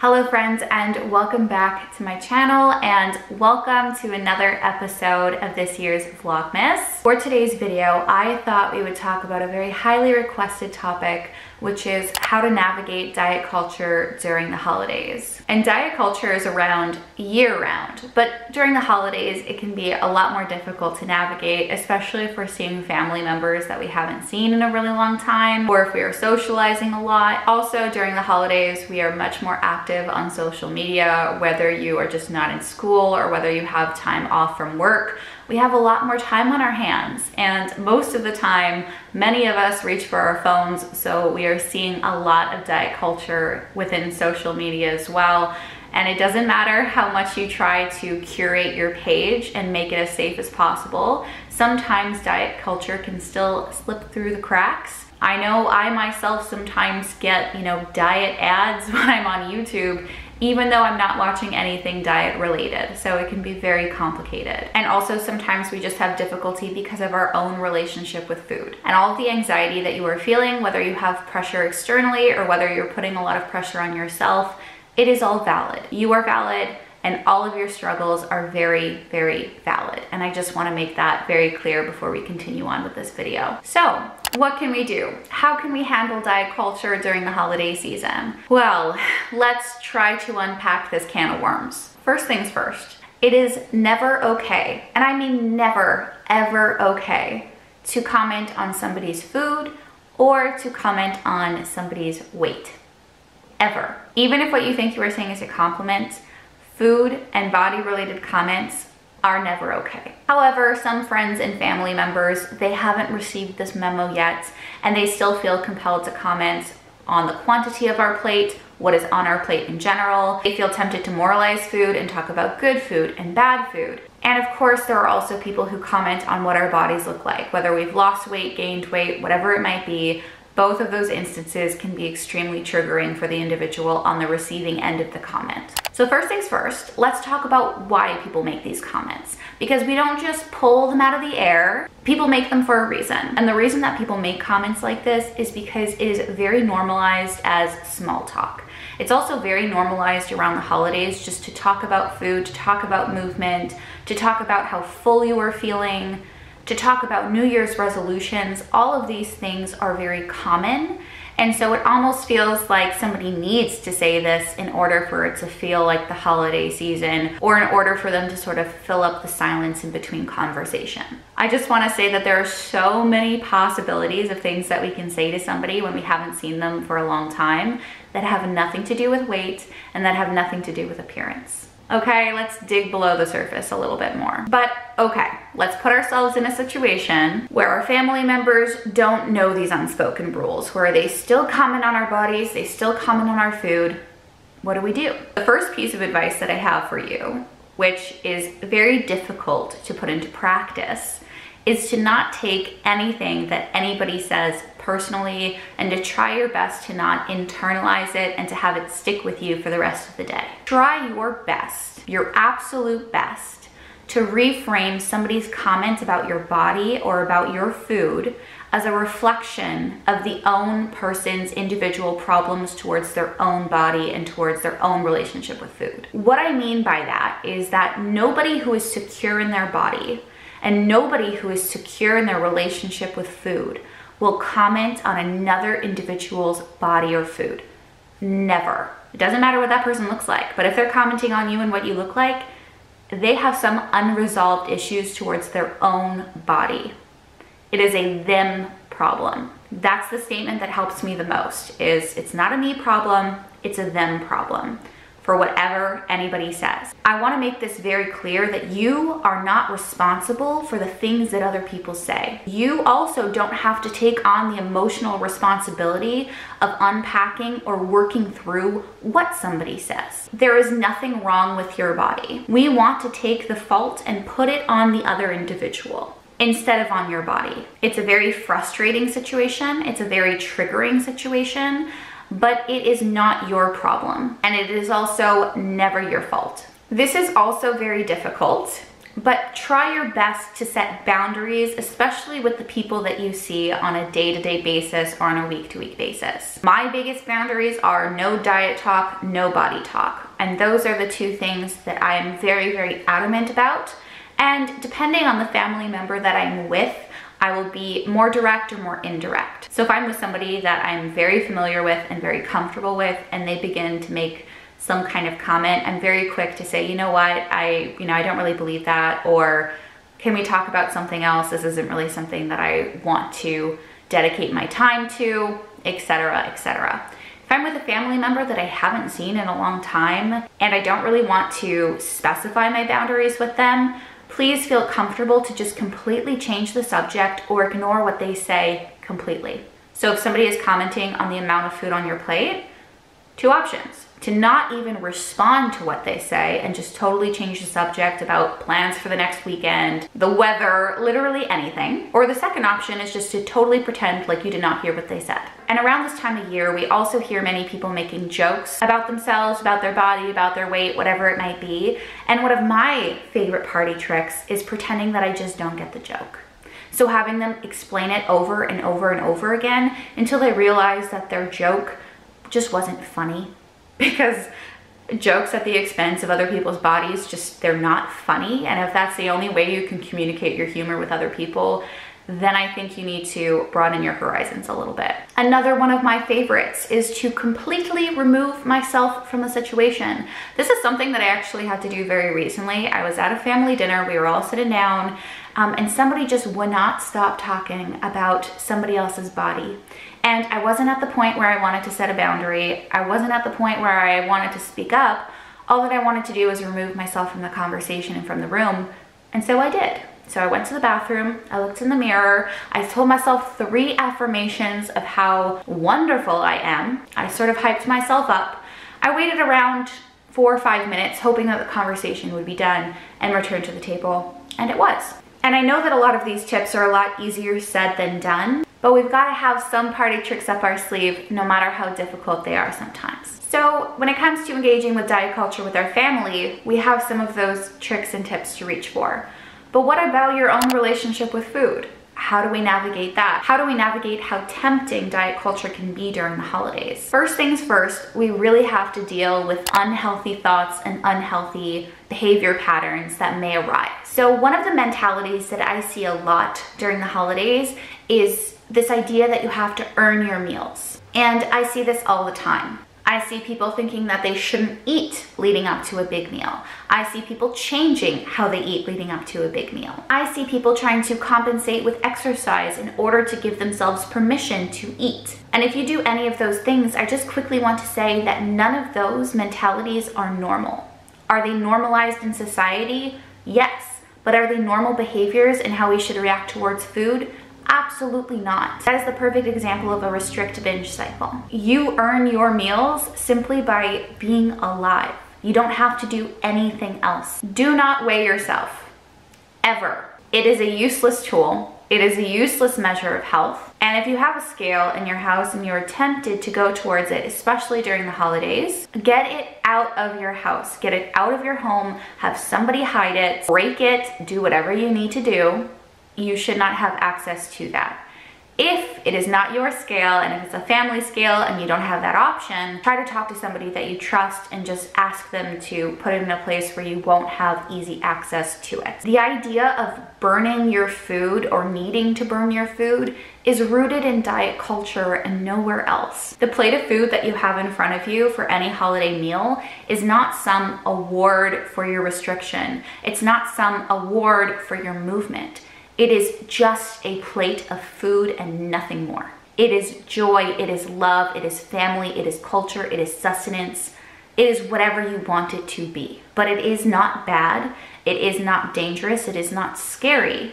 Hello friends, and welcome back to my channel, and welcome to another episode of this year's Vlogmas. For today's video, I thought we would talk about a very highly requested topic, which is how to navigate diet culture during the holidays. And diet culture is around year-round, but during the holidays it can be a lot more difficult to navigate, especially if we're seeing family members that we haven't seen in a really long time, or if we are socializing a lot. Also, during the holidays, we are much more active on social media, whether you are just not in school or whether you have time off from work. We have a lot more time on our hands, and most of the time, many of us reach for our phones, so we are seeing a lot of diet culture within social media as well. And it doesn't matter how much you try to curate your page and make it as safe as possible, sometimes diet culture can still slip through the cracks. I know I myself sometimes get, diet ads when I'm on YouTube, even though I'm not watching anything diet related. So it can be very complicated. And also sometimes we just have difficulty because of our own relationship with food. And all of the anxiety that you are feeling, whether you have pressure externally or whether you're putting a lot of pressure on yourself, it is all valid. You are valid, and all of your struggles are very, very valid. And I just want to make that very clear before we continue on with this video. So, what can we do? How can we handle diet culture during the holiday season? Well, let's try to unpack this can of worms. First things first, it is never okay, and I mean never, ever okay, to comment on somebody's food or to comment on somebody's weight. Ever. Even if what you think you are saying is a compliment, food and body-related comments are never okay. However, some friends and family members, they haven't received this memo yet, and they still feel compelled to comment on the quantity of our plate, what is on our plate in general. They feel tempted to moralize food and talk about good food and bad food. And of course, there are also people who comment on what our bodies look like, whether we've lost weight, gained weight, whatever it might be. Both of those instances can be extremely triggering for the individual on the receiving end of the comment. So first things first, let's talk about why people make these comments. Because we don't just pull them out of the air, people make them for a reason. And the reason that people make comments like this is because it is very normalized as small talk. It's also very normalized around the holidays just to talk about food, to talk about movement, to talk about how full you are feeling, to talk about New Year's resolutions. All of these things are very common. And so it almost feels like somebody needs to say this in order for it to feel like the holiday season, or in order for them to sort of fill up the silence in between conversation. I just want to say that there are so many possibilities of things that we can say to somebody when we haven't seen them for a long time that have nothing to do with weight and that have nothing to do with appearance. Okay, let's dig below the surface a little bit more. But okay, let's put ourselves in a situation where our family members don't know these unspoken rules, where they still comment on our bodies, they still comment on our food. What do we do? The first piece of advice that I have for you, which is very difficult to put into practice, is to not take anything that anybody says personally and to try your best to not internalize it and to have it stick with you for the rest of the day. Try your best, your absolute best, to reframe somebody's comment about your body or about your food as a reflection of the own person's individual problems towards their own body and towards their own relationship with food. What I mean by that is that nobody who is secure in their body and nobody who is secure in their relationship with food will comment on another individual's body or food. Never. It doesn't matter what that person looks like, but if they're commenting on you and what you look like, they have some unresolved issues towards their own body. It is a them problem. That's the statement that helps me the most, is it's not a me problem, it's a them problem, for whatever anybody says. I want to make this very clear that you are not responsible for the things that other people say. You also don't have to take on the emotional responsibility of unpacking or working through what somebody says. There is nothing wrong with your body. We want to take the fault and put it on the other individual instead of on your body. It's a very frustrating situation. It's a very triggering situation. But it is not your problem, and it is also never your fault. This is also very difficult but try your best to set boundaries, especially with the people that you see on a day-to-day basis or on a week-to-week basis. My biggest boundaries are no diet talk, no body talk. And those are the two things that I am very, very adamant about. And depending on the family member that I'm with, I will be more direct or more indirect. So if I'm with somebody that I'm very familiar with and very comfortable with, and they begin to make some kind of comment, I'm very quick to say, you know what, I don't really believe that, or can we talk about something else? This isn't really something that I want to dedicate my time to, etc., etc. If I'm with a family member that I haven't seen in a long time and I don't really want to specify my boundaries with them, please feel comfortable to just completely change the subject or ignore what they say completely. So if somebody is commenting on the amount of food on your plate, two options: to not even respond to what they say and just totally change the subject about plans for the next weekend, the weather, literally anything. Or the second option is just to totally pretend like you did not hear what they said. And around this time of year, we also hear many people making jokes about themselves, about their body, about their weight, whatever it might be. And one of my favorite party tricks is pretending that I just don't get the joke. So having them explain it over and over and over again until they realize that their joke just wasn't funny. Because jokes at the expense of other people's bodies, they're not funny. And if that's the only way you can communicate your humor with other people, then I think you need to broaden your horizons a little bit. Another one of my favorites is to completely remove myself from the situation. This is something that I actually had to do very recently. I was at a family dinner, we were all sitting down, and somebody just would not stop talking about somebody else's body. And I wasn't at the point where I wanted to set a boundary. I wasn't at the point where I wanted to speak up. All that I wanted to do was remove myself from the conversation and from the room. And so I did. So I went to the bathroom, I looked in the mirror, I told myself 3 affirmations of how wonderful I am. I sort of hyped myself up. I waited around 4 or 5 minutes, hoping that the conversation would be done, and returned to the table, and it was. And I know that a lot of these tips are a lot easier said than done, but we've got to have some party tricks up our sleeve, no matter how difficult they are sometimes. So when it comes to engaging with diet culture with our family, we have some of those tricks and tips to reach for. But what about your own relationship with food? How do we navigate that? How do we navigate how tempting diet culture can be during the holidays? First things first, we really have to deal with unhealthy thoughts and unhealthy behavior patterns that may arise. So one of the mentalities that I see a lot during the holidays is this idea that you have to earn your meals. And I see this all the time. I see people thinking that they shouldn't eat leading up to a big meal. I see people changing how they eat leading up to a big meal. I see people trying to compensate with exercise in order to give themselves permission to eat. And if you do any of those things, I just quickly want to say that none of those mentalities are normal. Are they normalized in society? Yes. But are they normal behaviors in how we should react towards food? Absolutely not. That is the perfect example of a restrict binge cycle. You earn your meals simply by being alive. You don't have to do anything else. Do not weigh yourself, ever. It is a useless tool. It is a useless measure of health. And if you have a scale in your house and you're tempted to go towards it, especially during the holidays, get it out of your house. Get it out of your home. Have somebody hide it, break it, do whatever you need to do. You should not have access to that. If it is not your scale, and if it's a family scale and you don't have that option, try to talk to somebody that you trust and just ask them to put it in a place where you won't have easy access to it. The idea of burning your food or needing to burn your food is rooted in diet culture and nowhere else. The plate of food that you have in front of you for any holiday meal is not some award for your restriction. It's not some award for your movement. It is just a plate of food and nothing more. It is joy, it is love, it is family, it is culture, it is sustenance. It is whatever you want it to be. But it is not bad, it is not dangerous, it is not scary,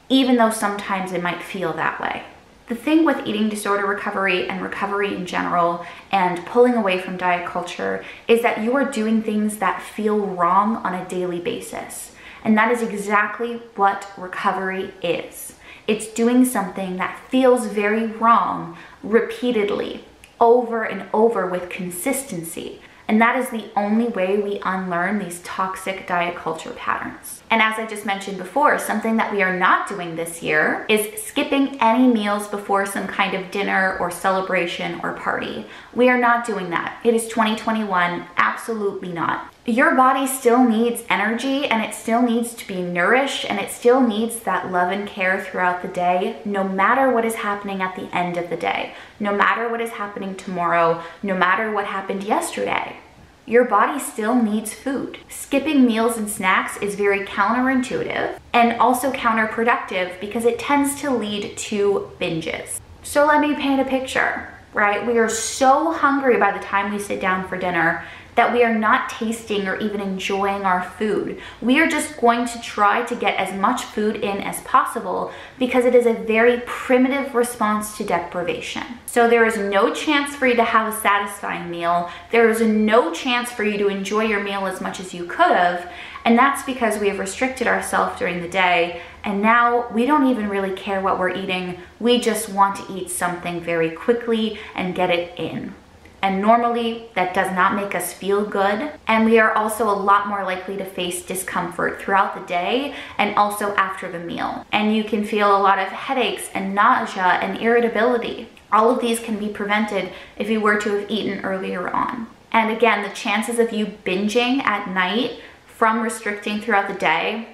even though sometimes it might feel that way. The thing with eating disorder recovery and recovery in general and pulling away from diet culture is that you are doing things that feel wrong on a daily basis. And that is exactly what recovery is. It's doing something that feels very wrong repeatedly, over and over with consistency. And that is the only way we unlearn these toxic diet culture patterns. And as I just mentioned before, something that we are not doing this year is skipping any meals before some kind of dinner or celebration or party. We are not doing that. It is 2021, absolutely not. Your body still needs energy, and it still needs to be nourished, and it still needs that love and care throughout the day, no matter what is happening at the end of the day, no matter what is happening tomorrow, no matter what happened yesterday. Your body still needs food. Skipping meals and snacks is very counterintuitive and also counterproductive because it tends to lead to binges. So let me paint a picture, right? We are so hungry by the time we sit down for dinner that we are not tasting or even enjoying our food. We are just going to try to get as much food in as possible because it is a very primitive response to deprivation. So there is no chance for you to have a satisfying meal. There is no chance for you to enjoy your meal as much as you could have. And that's because we have restricted ourselves during the day. And now we don't even really care what we're eating. We just want to eat something very quickly and get it in. And normally that does not make us feel good. And we are also a lot more likely to face discomfort throughout the day and also after the meal. And you can feel a lot of headaches and nausea and irritability. All of these can be prevented if you were to have eaten earlier on. And again, the chances of you binging at night from restricting throughout the day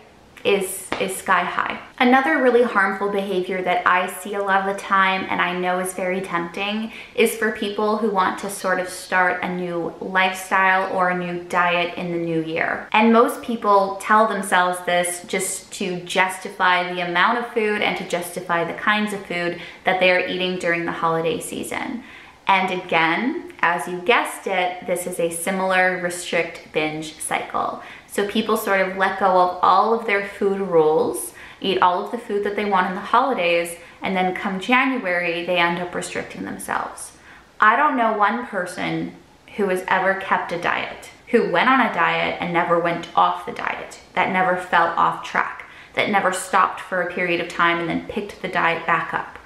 is sky high. Another really harmful behavior that I see a lot of the time, and I know is very tempting, is for people who want to sort of start a new lifestyle or a new diet in the new year. And most people tell themselves this just to justify the amount of food and to justify the kinds of food that they are eating during the holiday season. And again, as you guessed it, this is a similar restrict binge cycle. So people sort of let go of all of their food rules, eat all of the food that they want in the holidays, and then come January, they end up restricting themselves. I don't know one person who has ever kept a diet, who went on a diet and never went off the diet, that never fell off track, that never stopped for a period of time and then picked the diet back up.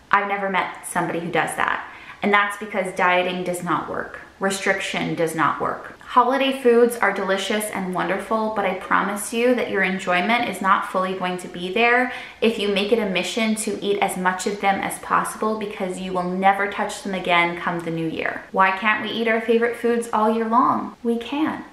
I've never met somebody who does that. And that's because dieting does not work. Restriction does not work. Holiday foods are delicious and wonderful, but I promise you that your enjoyment is not fully going to be there if you make it a mission to eat as much of them as possible, because you will never touch them again come the new year. Why can't we eat our favorite foods all year long? We can.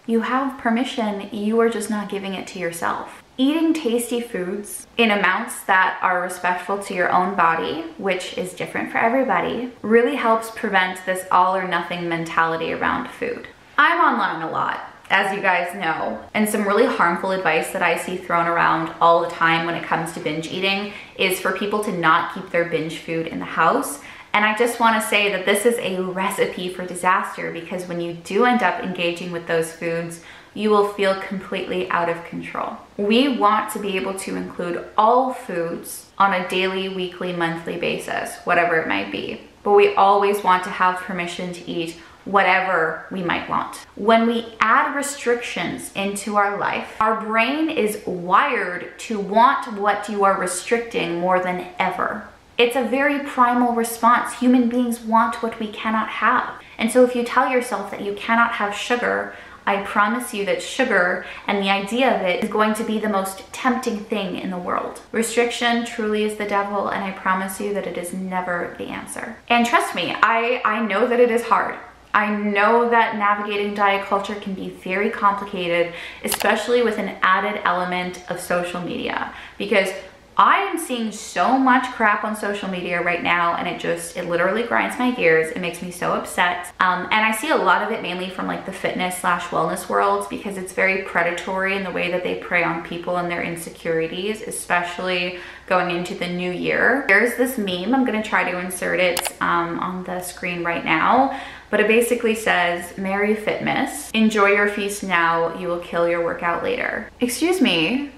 You have permission, you are just not giving it to yourself. Eating tasty foods in amounts that are respectful to your own body, which is different for everybody, really helps prevent this all or nothing mentality around food. I'm online a lot, as you guys know, and some really harmful advice that I see thrown around all the time when it comes to binge eating is for people to not keep their binge food in the house. And I just want to say that this is a recipe for disaster, because when you do end up engaging with those foods, you will feel completely out of control. We want to be able to include all foods on a daily, weekly, monthly basis, whatever it might be. But we always want to have permission to eat whatever we might want. When we add restrictions into our life, our brain is wired to want what you are restricting more than ever. It's a very primal response. Human beings want what we cannot have. And so if you tell yourself that you cannot have sugar, I promise you that sugar and the idea of it is going to be the most tempting thing in the world. Restriction truly is the devil, and I promise you that it is never the answer. And trust me, I know that it is hard. I know that navigating diet culture can be very complicated, especially with an added element of social media, because I am seeing so much crap on social media right now, and it literally grinds my gears. It makes me so upset. And I see a lot of it mainly from like the fitness/wellness worlds, because it's very predatory in the way that they prey on people and their insecurities, especially going into the new year. There's this meme, I'm gonna try to insert it on the screen right now, but it basically says, "Merry Fitness, enjoy your feast now, you will kill your workout later." Excuse me,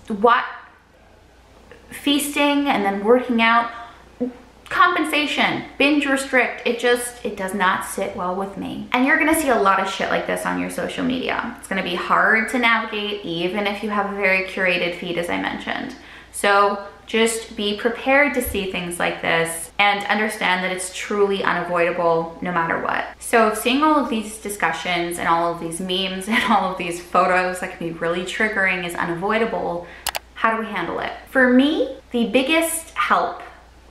what? Feasting and then working out, compensation, binge restrict, it does not sit well with me. And you're gonna see a lot of shit like this on your social media. It's gonna be hard to navigate even if you have a very curated feed, as I mentioned. So Just be prepared to see things like this and understand that it's truly unavoidable no matter what. So if seeing all of these discussions and all of these memes and all of these photos that can be really triggering is unavoidable, how do we handle it? For me, the biggest help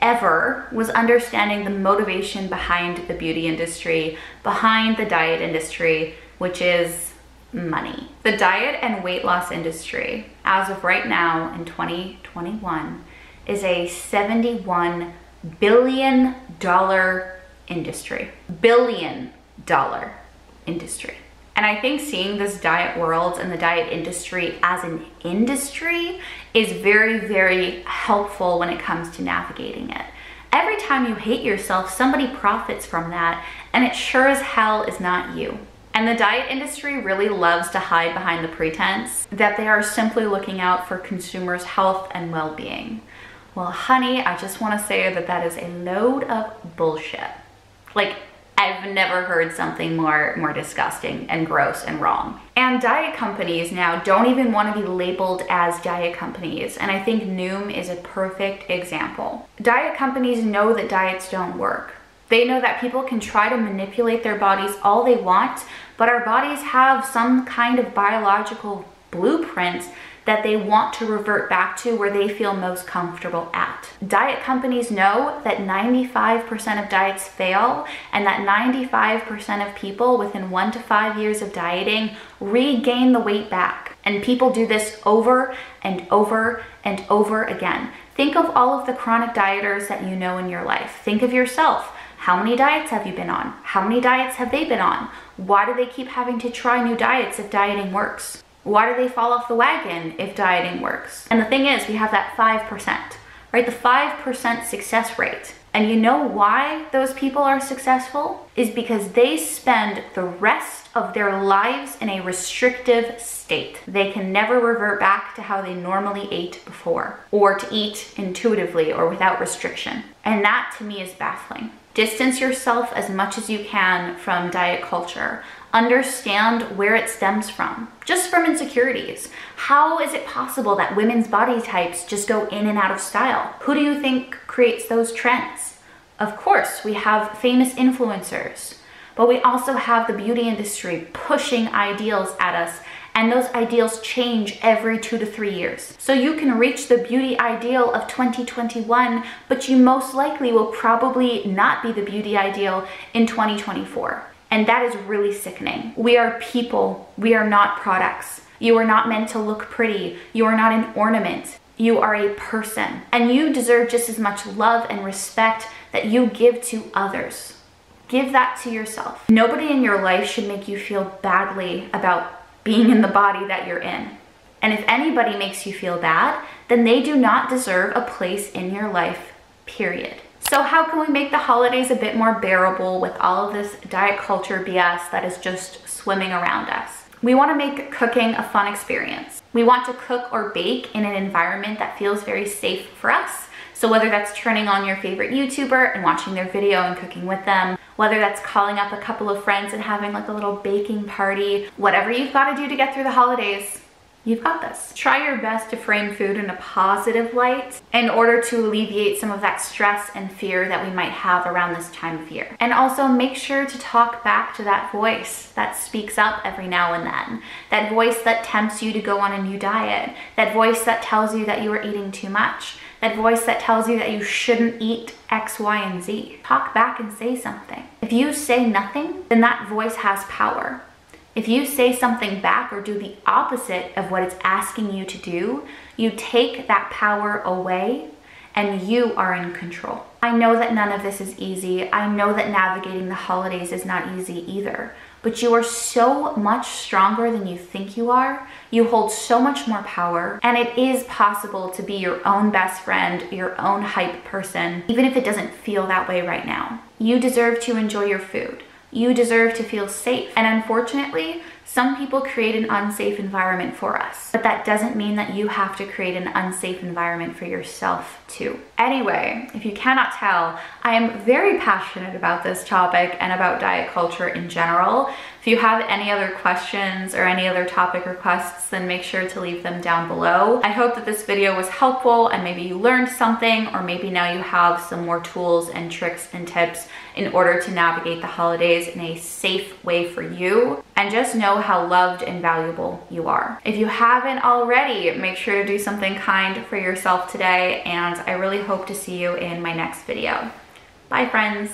ever was understanding the motivation behind the beauty industry, behind the diet industry, which is money. The diet and weight loss industry, as of right now in 2021, is a $71 billion industry. $billion industry. And I think seeing this diet world and the diet industry as an industry is very, very helpful when it comes to navigating it. Every time you hate yourself, somebody profits from that, and it sure as hell is not you. And the diet industry really loves to hide behind the pretense that they are simply looking out for consumers' health and well-being. Well, honey, I just want to say that that is a load of bullshit. Like, I've never heard something more disgusting and gross and wrong. And diet companies now don't even want to be labeled as diet companies. And I think Noom is a perfect example. Diet companies know that diets don't work. They know that people can try to manipulate their bodies all they want, but our bodies have some kind of biological blueprint that they want to revert back to where they feel most comfortable at. Diet companies know that 95% of diets fail, and that 95% of people within 1 to 5 years of dieting regain the weight back. And people do this over and over and over again. Think of all of the chronic dieters that you know in your life. Think of yourself. How many diets have you been on? How many diets have they been on? Why do they keep having to try new diets if dieting works? Why do they fall off the wagon if dieting works? And the thing is, we have that 5%, right? The 5% success rate. And you know why those people are successful? Is because they spend the rest of their lives in a restrictive state. They can never revert back to how they normally ate before, or to eat intuitively or without restriction. And that to me is baffling. Distance yourself as much as you can from diet culture. Understand where it stems from, just from insecurities. How is it possible that women's body types just go in and out of style? Who do you think creates those trends? Of course, we have famous influencers, but we also have the beauty industry pushing ideals at us, and those ideals change every 2 to 3 years. So you can reach the beauty ideal of 2021, but you most likely will probably not be the beauty ideal in 2024. And that is really sickening. We are people. We are not products. You are not meant to look pretty. You are not an ornament. You are a person. And you deserve just as much love and respect that you give to others. Give that to yourself. Nobody in your life should make you feel badly about being in the body that you're in. And if anybody makes you feel bad, then they do not deserve a place in your life, period. So how can we make the holidays a bit more bearable with all of this diet culture BS that is just swimming around us? We want to make cooking a fun experience. We want to cook or bake in an environment that feels very safe for us. So whether that's turning on your favorite YouTuber and watching their video and cooking with them, whether that's calling up a couple of friends and having like a little baking party, whatever you've got to do to get through the holidays, you've got this. Try your best to frame food in a positive light in order to alleviate some of that stress and fear that we might have around this time of year. And also make sure to talk back to that voice that speaks up every now and then. That voice that tempts you to go on a new diet. That voice that tells you that you are eating too much. That voice that tells you that you shouldn't eat X, Y, and Z. Talk back and say something. If you say nothing, then that voice has power. If you say something back or do the opposite of what it's asking you to do, you take that power away and you are in control. I know that none of this is easy. I know that navigating the holidays is not easy either, but you are so much stronger than you think you are. You hold so much more power, and it is possible to be your own best friend, your own hype person, even if it doesn't feel that way right now. You deserve to enjoy your food. You deserve to feel safe. And unfortunately, Some people create an unsafe environment for us, but that doesn't mean that you have to create an unsafe environment for yourself too. Anyway, if you cannot tell, I am very passionate about this topic and about diet culture in general. If you have any other questions or any other topic requests, then make sure to leave them down below. I hope that this video was helpful and maybe you learned something, or maybe now you have some more tools and tricks and tips in order to navigate the holidays in a safe way for you. And just know how loved and valuable you are. If you haven't already, make sure to do something kind for yourself today, and I really hope to see you in my next video. Bye, friends.